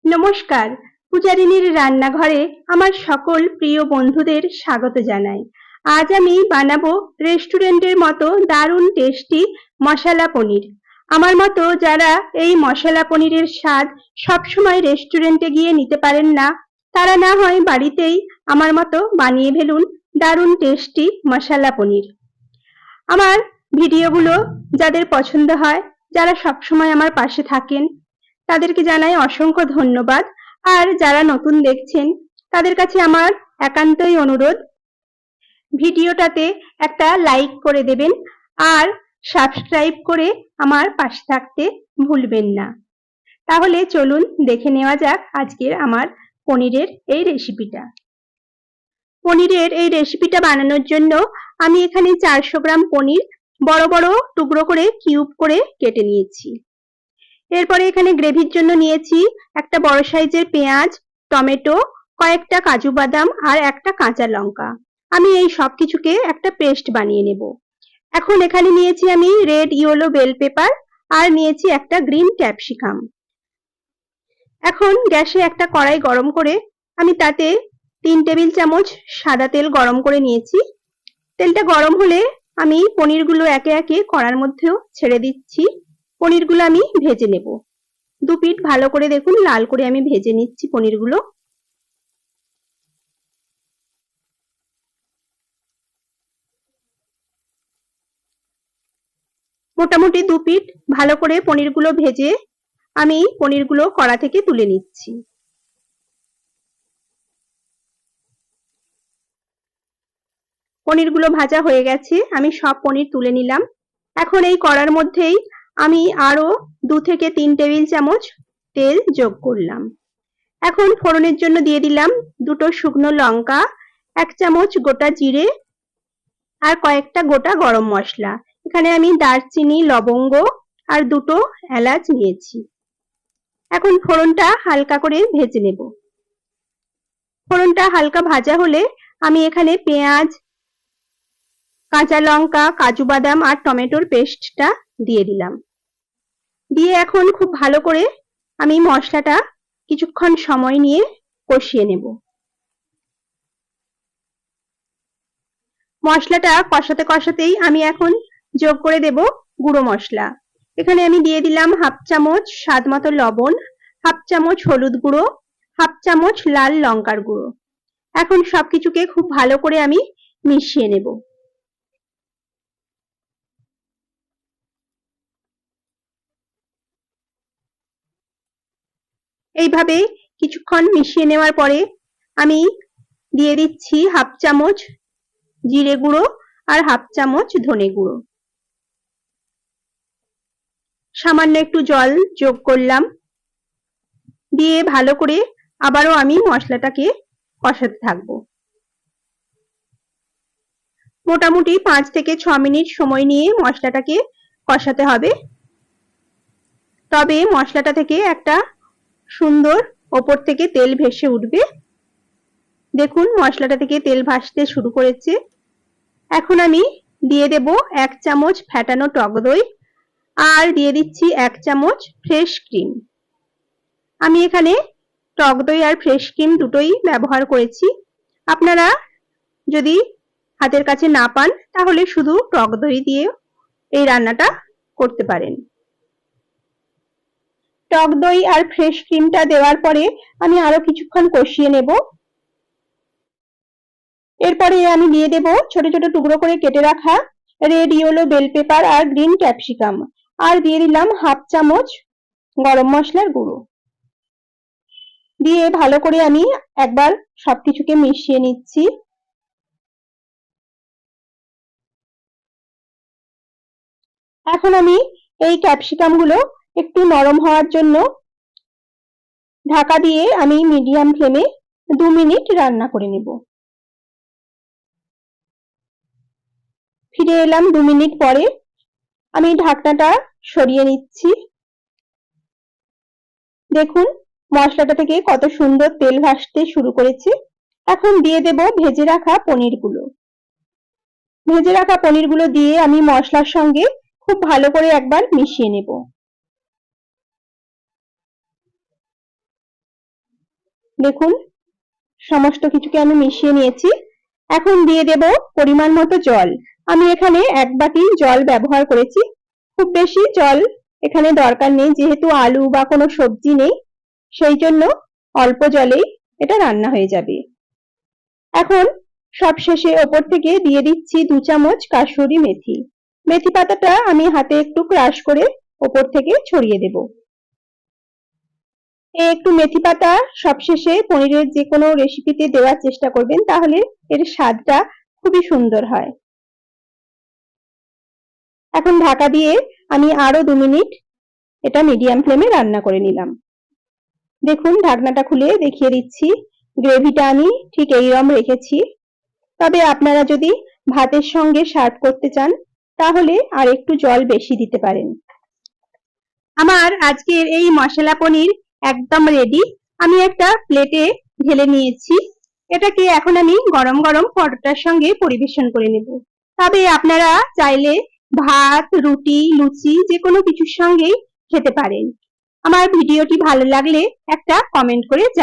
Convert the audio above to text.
নমস্কার, পূজারিনীর রান্নাঘরে আমার সকল প্রিয় বন্ধুদের স্বাগত জানাই। আজ আমি বানাবো রেস্টুরেন্টের মতো দারুণ টেস্টি মশালা পনির। আমার মতো যারা এই মশালা পনিরের স্বাদ সবসময় রেস্টুরেন্টে গিয়ে নিতে পারেন না, তারা না হয় বাড়িতেই আমার মতো বানিয়ে ফেলুন দারুণ টেস্টি মশালা পনির। আমার ভিডিওগুলো যাদের পছন্দ হয়, যারা সবসময় আমার পাশে থাকেন, তাদেরকে জানাই অসংখ্য ধন্যবাদ। আর যারা নতুন দেখছেন, তাদের কাছে আমার একান্তই অনুরোধ, ভিডিওটাতে একটা লাইক করে দেবেন আর সাবস্ক্রাইব করে আমার পাশে থাকতে ভুলবেন না। তাহলে চলুন দেখে নেওয়া যাক আজকের আমার পনিরের এই রেসিপিটা। পনিরের এই রেসিপিটা বানানোর জন্য আমি এখানে 400 গ্রাম পনির বড় বড় টুকরো করে কিউব করে কেটে নিয়েছি। এরপরে এখানে গ্রেভির জন্য নিয়েছি একটা বড় সাইজের পেঁয়াজ, টমেটো, কয়েকটা কাজু বাদাম আর একটা কাঁচা লঙ্কা। আমি এই সবকিছুকে একটা পেস্ট বানিয়ে নেব। এখন এখানে নিয়েছি আমি রেড ইয়েলো বেল পেপার আর নিয়েছি একটা গ্রিন ক্যাপসিকাম। এখন গ্যাসে একটা কড়াই গরম করে আমি তাতে 3 টেবিল চামচ সাদা তেল গরম করে নিয়েছি। তেলটা গরম হলে আমি পনিরগুলো একে একে কড়ার মধ্যেও ছেড়ে দিচ্ছি। পনিরগুলো আমি ভেজে নেব। দু পিঠ ভালো করে দেখুন লাল করে আমি ভেজে নিচ্ছি পনিরগুলো। মোটামুটি দু পিঠ ভালো করে পনিরগুলো ভেজে আমি পনিরগুলো কড়া থেকে তুলে নিচ্ছি। পনিরগুলো ভাজা হয়ে গেছে, আমি সব পনির তুলে নিলাম। এখন এই কড়ার মধ্যেই আমি আরো 2 থেকে 3 টেবিল চামচ তেল যোগ করলাম। এখন ফোড়নের জন্য দিয়ে দিলাম দুটো শুকনো লঙ্কা, 1 চামচ গোটা জিরে আর কয়েকটা গোটা গরম মশলা। এখানে আমি দারচিনি, লবঙ্গ আর দুটো এলাচ নিয়েছি। এখন ফোড়নটা হালকা করে ভেজে নেব। ফোড়নটা হালকা ভাজা হলে আমি এখানে পেঁয়াজ, কাঁচা লঙ্কা, কাজু বাদাম আর টমেটোর পেস্টটা দিয়ে দিলাম। দিয়ে এখন খুব ভালো করে আমি মশলাটা কিছুক্ষণ সময় নিয়ে কষিয়ে নেব। মশলাটা কষাতে কষাতেই আমি এখন যোগ করে দেব গুঁড়ো মশলা। এখানে আমি দিয়ে দিলাম 1/2 চামচ স্বাদ মতো লবণ, 1/2 চামচ হলুদ গুঁড়ো, 1/2 চামচ লাল লঙ্কার গুঁড়ো। এখন সবকিছুকে খুব ভালো করে আমি মিশিয়ে নেব। এইভাবে কিছুক্ষণ মিশিয়ে নেওয়ার পরে আমি দিয়ে দিচ্ছি 1/2 চামচ জিরে গুঁড়ো আর 1/2 চামচ ধনে গুঁড়ো। সামান্য একটু জল যোগ করলাম। দিয়ে ভালো করে আবারও আমি মশলাটাকে কষাতে থাকবো। মোটামুটি 5 থেকে 6 মিনিট সময় নিয়ে মশলাটাকে কষাতে হবে। তবে মশলাটা থেকে একটা সুন্দর ওপর থেকে তেল ভেসে উঠবে। দেখুন মশলাটা থেকে তেল ভাসতে শুরু করেছে। এখন আমি দিয়ে দেব 1 চামচ ফ্যাটানো টক দই আর দিয়ে দিচ্ছি 1 চামচ ফ্রেশ ক্রিম। আমি এখানে টক দই আর ফ্রেশ ক্রিম দুটোই ব্যবহার করেছি। আপনারা যদি হাতের কাছে না পান তাহলে শুধু টক দই দিয়ে এই রান্নাটা করতে পারেন। টক দই আর ফ্রেশ ক্রিমটা দেওয়ার পরে আমি আরো কিছুক্ষণ কষিয়ে নেব। এরপরে আমি দিয়ে দেব ছোট ছোট টুকরো করে কেটে রাখা রেড ইয়েলো বেল পেপার আর গ্রিন ক্যাপসিকাম আর দিয়ে দিলাম 1/2 চামচ গরম মশলার গুঁড়ো। দিয়ে ভালো করে আমি একবার সবকিছুকে মিশিয়ে নিচ্ছি। এখন আমি এই ক্যাপসিকাম গুলো একটু নরম হওয়ার জন্য ঢাকা দিয়ে আমি মিডিয়াম ফ্লেমে 2 মিনিট রান্না করে নেব। ফিরে এলাম 2 মিনিট পরে। আমি ঢাকনাটা সরিয়ে নিচ্ছি। দেখুন মশলাটা থেকে কত সুন্দর তেল ভাসতে শুরু করেছে। এখন দিয়ে দেব ভেজে রাখা পনিরগুলো। ভেজে রাখা পনিরগুলো দিয়ে আমি মশলার সঙ্গে খুব ভালো করে একবার মিশিয়ে নেব। দেখুন সমস্ত কিছুকে আমি মিশিয়ে নিয়েছি। এখন দিয়ে দেব পরিমাণ মতো জল। আমি এখানে 1 বাটি জল ব্যবহার করেছি। খুব বেশি জল এখানে দরকার নেই, যেহেতু আলু বা কোনো সবজি নেই, সেই জন্য অল্প জলেই এটা রান্না হয়ে যাবে। এখন সবশেষে ওপর থেকে দিয়ে দিচ্ছি 2 চামচ কাসুরি মেথি। মেথি পাতাটা আমি হাতে একটু ক্রাশ করে ওপর থেকে ছড়িয়ে দেব। একটু মেথি পাতা সবশেষে পনিরের যে কোনো রেসিপিতে দেওয়ার চেষ্টা করবেন, তাহলে এর স্বাদটা খুবই সুন্দর হয়। এখন ঢাকা দিয়ে আমি আরো 2 মিনিট এটা মিডিয়াম ফ্লেমে রান্না করে নিলাম। দেখুন ঢাকনাটা খুলে দেখিয়ে দিচ্ছি, গ্রেভিটা আমি ঠিক এইরকম রেখেছি। তবে আপনারা যদি ভাতের সঙ্গে সার্ভ করতে চান তাহলে আর একটু জল বেশি দিতে পারেন। আমার আজকের এই মশলা পনির একদম রেডি। আমি একটা প্লেটে ঢেলে নিয়েছি। এটাকে এখন আমি গরম গরম পরোটার সঙ্গে পরিবেশন করে নেব। তবে আপনারা চাইলে ভাত, রুটি, লুচি যে কোনো কিছুর সঙ্গেই খেতে পারেন। আমার ভিডিওটি ভালো লাগলে একটা কমেন্ট করে জানাবেন।